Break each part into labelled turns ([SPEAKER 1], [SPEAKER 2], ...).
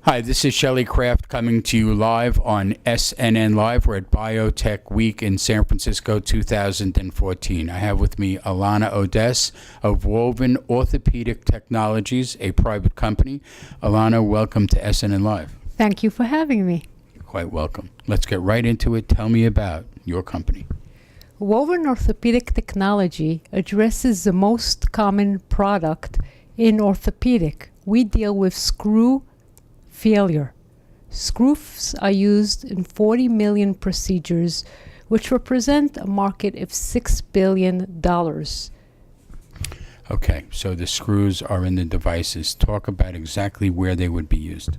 [SPEAKER 1] Hi, this is Shelley Kraft coming to you live on SNNLive. We're at Biotech Week in San Francisco 2014. I have with me Ilana Odess of Woven Orthopedic Technologies, a private company. Ilana, welcome to SNNLive.
[SPEAKER 2] Thank you for having me.
[SPEAKER 1] You're quite welcome. Let's get right into it. Tell me about your company.
[SPEAKER 2] Woven Orthopedic Technology addresses the most common product in orthopedic. We deal with screw failure. Screws are used in 40 million procedures, which represent a market of $6 billion.
[SPEAKER 1] Okay, so the screws are in the devices. Talk about exactly where they would be used.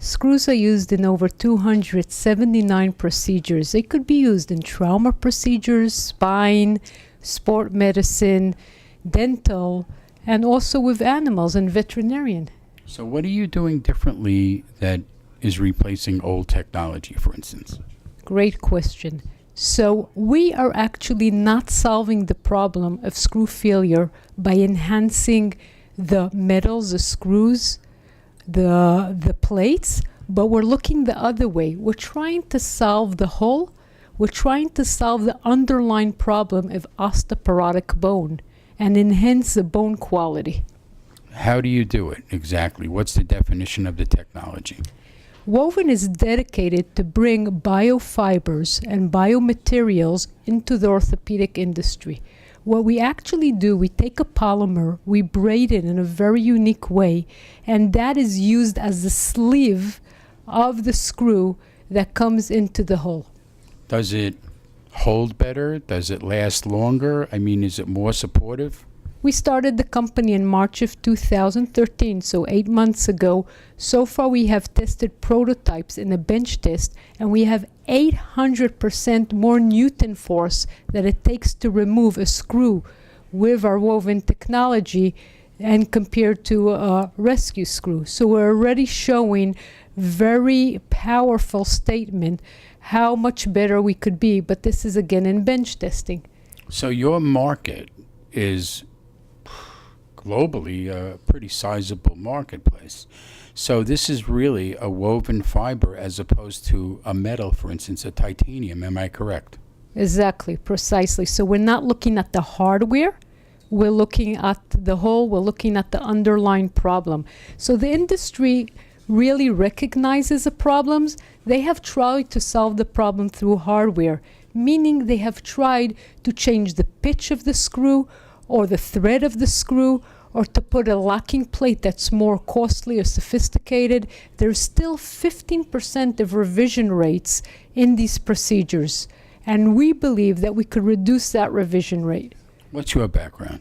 [SPEAKER 2] Screws are used in over 279 procedures. They could be used in trauma procedures, spine, sport medicine, dental, and also with animals and veterinarian.
[SPEAKER 1] So what are you doing differently that is replacing old technology, for instance?
[SPEAKER 2] Great question. So we are actually not solving the problem of screw failure by enhancing the metals, the screws, the plates, but we're looking the other way. We're trying to solve the hole. We're trying to solve the underlying problem of osteoporotic bone and enhance the bone quality.
[SPEAKER 1] How do you do it exactly? What's the definition of the technology?
[SPEAKER 2] Woven is dedicated to bring biofibers and biomaterials into the orthopedic industry. What we actually do, we take a polymer, we braid it in a very unique way, and that is used as the sleeve of the screw that comes into the hole.
[SPEAKER 1] Does it hold better? Does it last longer? I mean, is it more supportive?
[SPEAKER 2] We started the company in March of 2013, so 8 months ago. So far we have tested prototypes in a bench test, and we have 800% more Newton force that it takes to remove a screw with our woven technology and compared to a rescue screw. So we're already showing very powerful statement how much better we could be, but this is again in bench testing.
[SPEAKER 1] So your market is globally a pretty sizable marketplace. So this is really a woven fiber as opposed to a metal, for instance, a titanium. Am I correct?
[SPEAKER 2] Exactly, precisely. So we're not looking at the hardware. We're looking at the whole. We're looking at the underlying problem. So the industry really recognizes the problems. They have tried to solve the problem through hardware, meaning they have tried to change the pitch of the screw or the thread of the screw, or to put a locking plate that's more costly or sophisticated. There's still 15% of revision rates in these procedures, and we believe that we could reduce that revision rate.
[SPEAKER 1] What's your background?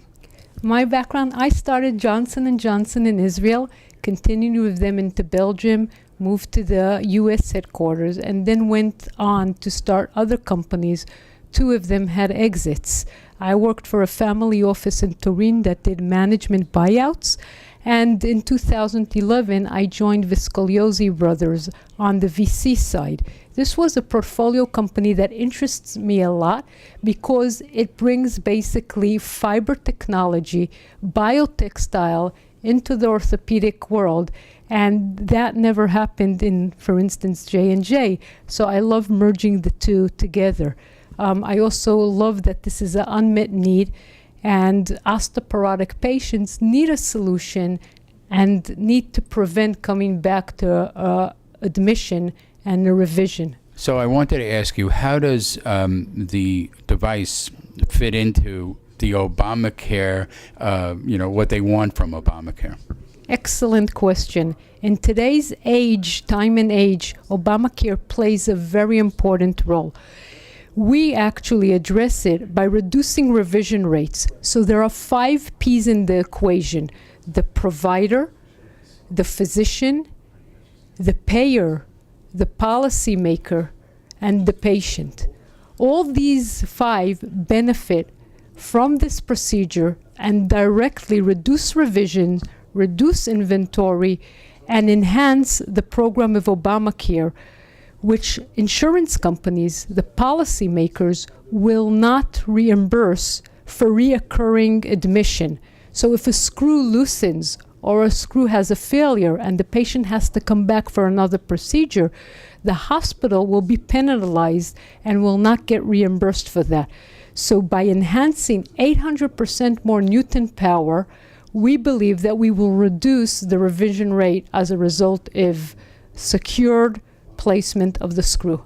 [SPEAKER 2] My background, I started Johnson & Johnson in Israel, continued with them into Belgium, moved to the US headquarters, and then went on to start other companies. 2 of them had exits. I worked for a family office in Turin that did management buyouts, and in 2011 I joined Viscogliosi Brothers on the VC side. This was a portfolio company that interests me a lot because it brings basically fiber technology, biotextile into the orthopedic world, and that never happened in, for instance, J&J. So I love merging the two together. I also love that this is an unmet need, and osteoporotic patients need a solution and need to prevent coming back to admission and a revision.
[SPEAKER 1] So I wanted to ask you, how does the device fit into the Obamacare, what they want from Obamacare?
[SPEAKER 2] Excellent question. In today's age, time and age, Obamacare plays a very important role. We actually address it by reducing revision rates. So there are 5 P's in the equation: the provider, the physician, the payer, the policymaker, and the patient. All these 5 benefit from this procedure and directly reduce revisions, reduce inventory, and enhance the program of Obamacare, which insurance companies, the policymakers, will not reimburse for reoccurring admission. So if a screw loosens or a screw has a failure and the patient has to come back for another procedure, the hospital will be penalized and will not get reimbursed for that. So by enhancing 800% more Newton power, we believe that we will reduce the revision rate as a result of secured placement of the screw.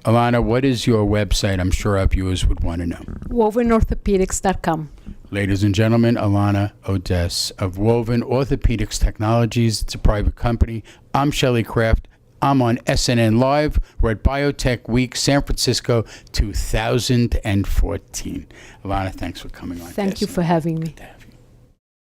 [SPEAKER 1] Ilana, what is your website? I'm sure our viewers would want to know.
[SPEAKER 2] WovenOrthopedics.com.
[SPEAKER 1] Ladies and gentlemen, Ilana Odess of Woven Orthopedics Technologies. It's a private company. I'm Shelley Kraft. I'm on SNN Live. We're at Biotech Week, San Francisco 2014. Ilana, thanks for coming on.
[SPEAKER 2] Thank you for having me.